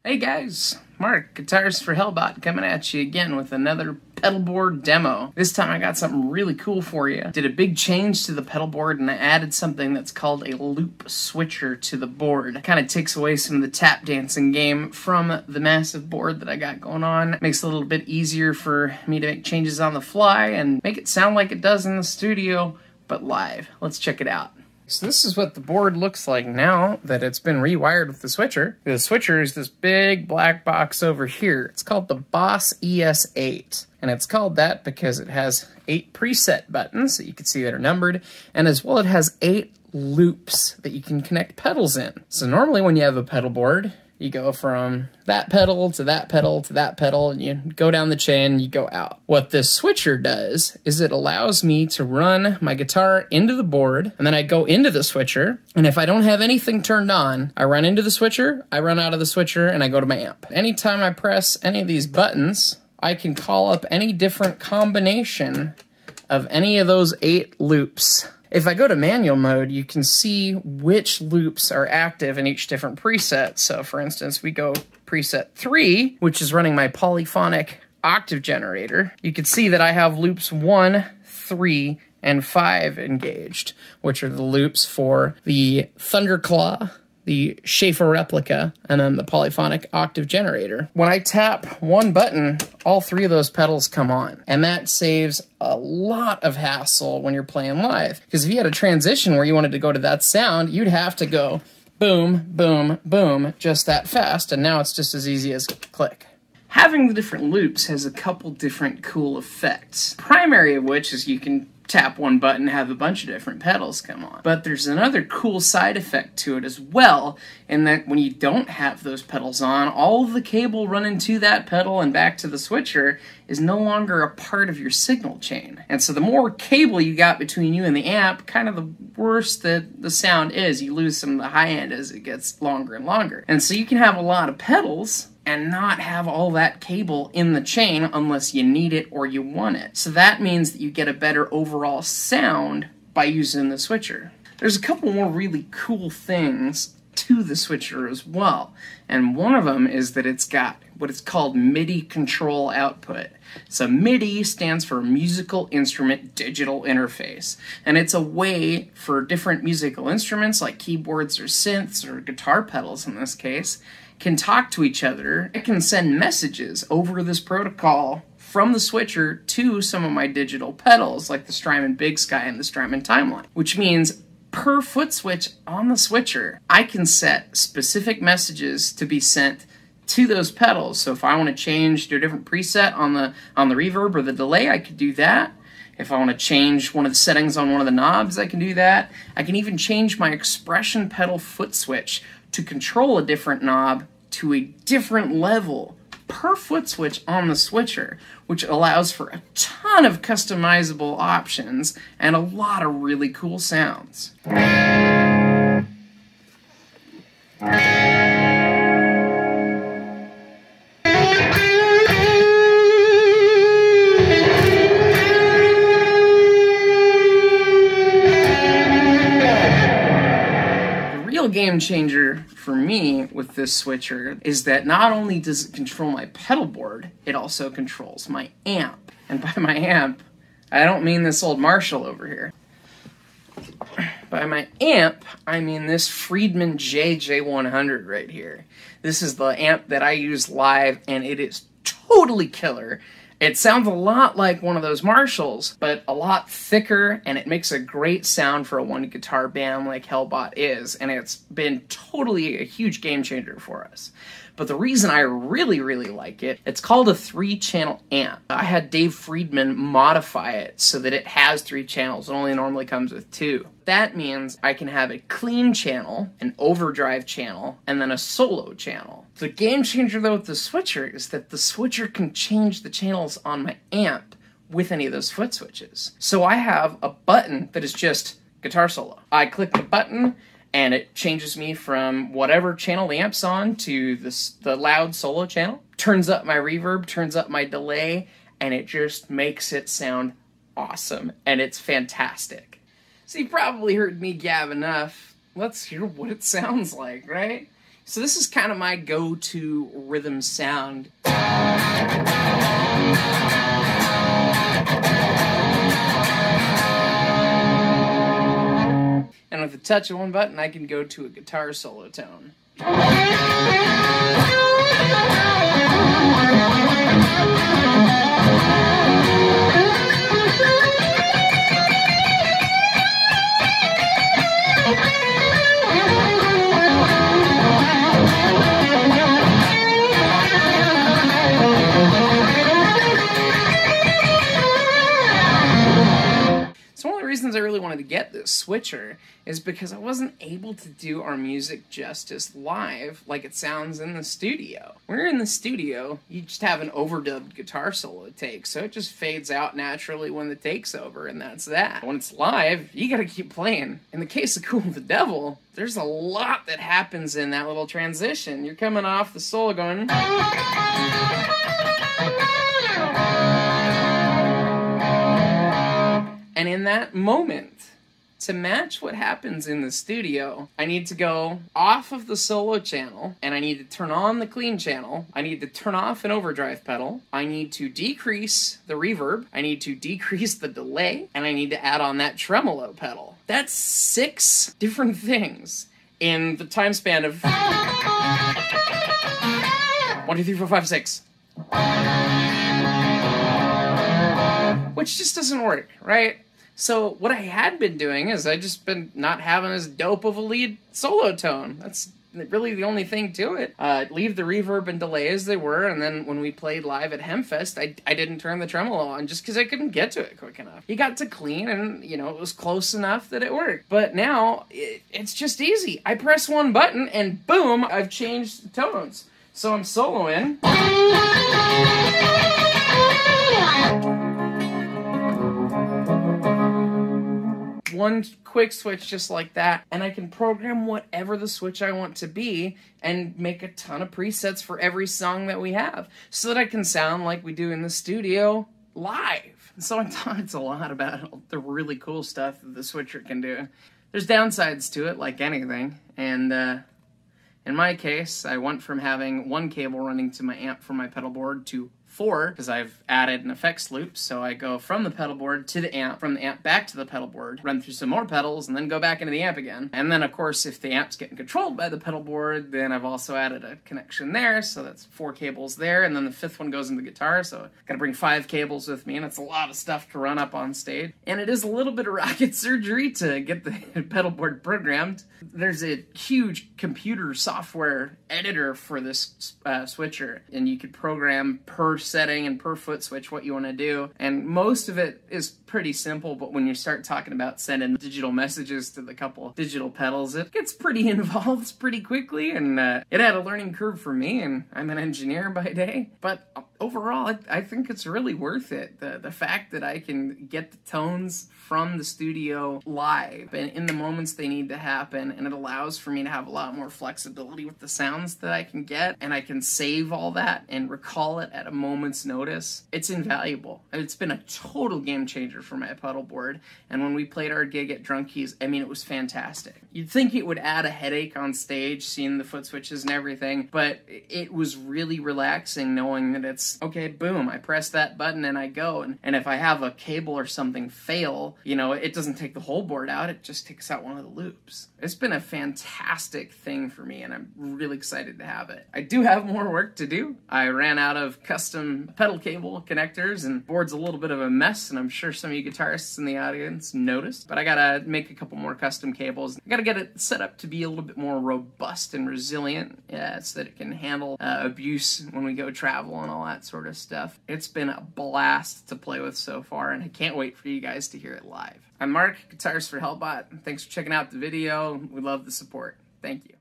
Hey guys, Mark, Guitars for Hellbot, coming at you again with another pedalboard demo. This time I got something really cool for you. Did a big change to the pedalboard and I added something that's called a loop switcher to the board. Kind of takes away some of the tap dancing game from the massive board that I got going on. Makes it a little bit easier for me to make changes on the fly and make it sound like it does in the studio, but live. Let's check it out. So this is what the board looks like now that it's been rewired with the switcher. The switcher is this big black box over here. It's called the Boss ES-8. And it's called that because it has 8 preset buttons that you can see that are numbered. And as well, it has 8 loops that you can connect pedals in. So normally when you have a pedal board, you go from that pedal to that pedal to that pedal, and you go down the chain, you go out. What this switcher does is it allows me to run my guitar into the board, and then I go into the switcher, and if I don't have anything turned on, I run into the switcher, I run out of the switcher, and I go to my amp. Anytime I press any of these buttons, I can call up any different combination of any of those 8 loops. If I go to manual mode, you can see which loops are active in each different preset. So for instance, we go preset 3, which is running my polyphonic octave generator. You can see that I have loops 1, 3, and 5 engaged, which are the loops for the Thunderclaw, the Schaefer replica, and then the polyphonic octave generator. When I tap one button, all 3 of those pedals come on, and that saves a lot of hassle when you're playing live. Because if you had a transition where you wanted to go to that sound, you'd have to go boom, boom, boom, just that fast, and now it's just as easy as click. Having the different loops has a couple different cool effects. Primary of which is you can tap one button, have a bunch of different pedals come on. But there's another cool side effect to it as well, in that when you don't have those pedals on, all of the cable running to that pedal and back to the switcher is no longer a part of your signal chain. And so the more cable you got between you and the amp, kind of the worse the sound is. You lose some of the high end as it gets longer and longer. And so you can have a lot of pedals and not have all that cable in the chain unless you need it or you want it. So that means that you get a better overall sound by using the switcher. There's a couple more really cool things to the switcher as well, and one of them is that it's got what is called MIDI control output. So MIDI stands for Musical Instrument Digital Interface, and it's a way for different musical instruments like keyboards or synths or guitar pedals in this case can talk to each other. It can send messages over this protocol from the switcher to some of my digital pedals like the Strymon Big Sky and the Strymon Timeline, which means per foot switch on the switcher, I can set specific messages to be sent to those pedals. So if I want to change to a different preset on the reverb or the delay, I could do that. If I want to change one of the settings on one of the knobs, I can do that. I can even change my expression pedal foot switch to control a different knob to a different level per foot switch on the switcher, which allows for a ton of customizable options and a lot of really cool sounds. Game changer for me with this switcher is that not only does it control my pedal board, it also controls my amp. And by my amp, I don't mean this old Marshall over here. By my amp, I mean this Friedman JJ100 right here. This is the amp that I use live, and it is totally killer. It sounds a lot like one of those Marshalls, but a lot thicker, and it makes a great sound for a one-guitar band like Hellbot is, and it's been totally a huge game changer for us. But the reason I really, really like it, it's called a 3-channel amp. I had Dave Friedman modify it so that it has 3 channels. It only normally comes with 2. That means I can have a clean channel, an overdrive channel, and then a solo channel. The game changer though with the switcher is that the switcher can change the channels on my amp with any of those foot switches. So I have a button that is just guitar solo. I click the button and it changes me from whatever channel the amp's on to the loud solo channel, turns up my reverb, turns up my delay, and it just makes it sound awesome, and it's fantastic. So you probably heard me gab enough. Let's hear what it sounds like, right? So this is kind of my go-to rhythm sound. And with the touch of one button, I can go to a guitar solo tone. Reasons I really wanted to get this switcher is because I wasn't able to do our music justice live like it sounds in the studio. When you're in the studio, you just have an overdubbed guitar solo take, so it just fades out naturally when the take's over, and that's that. When it's live, you gotta keep playing. In the case of Cool the Devil, there's a lot that happens in that little transition. You're coming off the solo going... And in that moment, to match what happens in the studio, I need to go off of the solo channel, and I need to turn on the clean channel. I need to turn off an overdrive pedal. I need to decrease the reverb. I need to decrease the delay, and I need to add on that tremolo pedal. That's 6 different things in the time span of 1, 2, 3, 4, 5, 6. Which just doesn't work, right? So what I had been doing is I just been not having as dope of a lead solo tone. That's really the only thing to it. Leave the reverb and delay as they were, and then when we played live at Hempfest, I didn't turn the tremolo on just because I couldn't get to it quick enough. He got to clean, and you know, it was close enough that it worked. But now, it's just easy. I press one button, and boom, I've changed tones. So I'm soloing. One quick switch just like that, and I can program whatever the switch I want to be and make a ton of presets for every song that we have so that I can sound like we do in the studio live. So I talked a lot about the really cool stuff that the switcher can do. There's downsides to it, like anything, and in my case, I went from having 1 cable running to my amp from my pedal board to 4, because I've added an effects loop, so I go from the pedal board to the amp, from the amp back to the pedal board, run through some more pedals, and then go back into the amp again. And then, of course, if the amp's getting controlled by the pedal board, then I've also added a connection there, so that's 4 cables there, and then the 5th one goes into the guitar, so I've got to bring 5 cables with me, and it's a lot of stuff to run up on stage. And it is a little bit of rocket surgery to get the pedal board programmed. There's a huge computer software editor for this switcher, and you could program per setting and per foot switch what you want to do, and most of it is pretty simple, but when you start talking about sending digital messages to the couple digital pedals, it gets pretty involved pretty quickly, and it had a learning curve for me, and I'm an engineer by day, but overall I think it's really worth it. The fact that I can get the tones from the studio live and in the moments they need to happen, and it allows for me to have a lot more flexibility with the sounds that I can get, and I can save all that and recall it at a moment's notice. It's invaluable. It's been a total game changer for my pedal board, and when we played our gig at Drunkies, I mean, it was fantastic. You'd think it would add a headache on stage, seeing the foot switches and everything, but it was really relaxing knowing that it's, okay, boom, I press that button and I go, and if I have a cable or something fail, you know, it doesn't take the whole board out, it just takes out one of the loops. It's been a fantastic thing for me, and I'm really excited to have it. I do have more work to do. I ran out of custom pedal cable connectors, and board's a little bit of a mess, and I'm sure some of you guitarists in the audience noticed, but I gotta make a couple more custom cables. I gotta get it set up to be a little bit more robust and resilient, so that it can handle abuse when we go travel and all that sort of stuff. It's been a blast to play with so far, and I can't wait for you guys to hear it live. I'm Mark, Guitars for Hellbot. Thanks for checking out the video. We love the support. Thank you.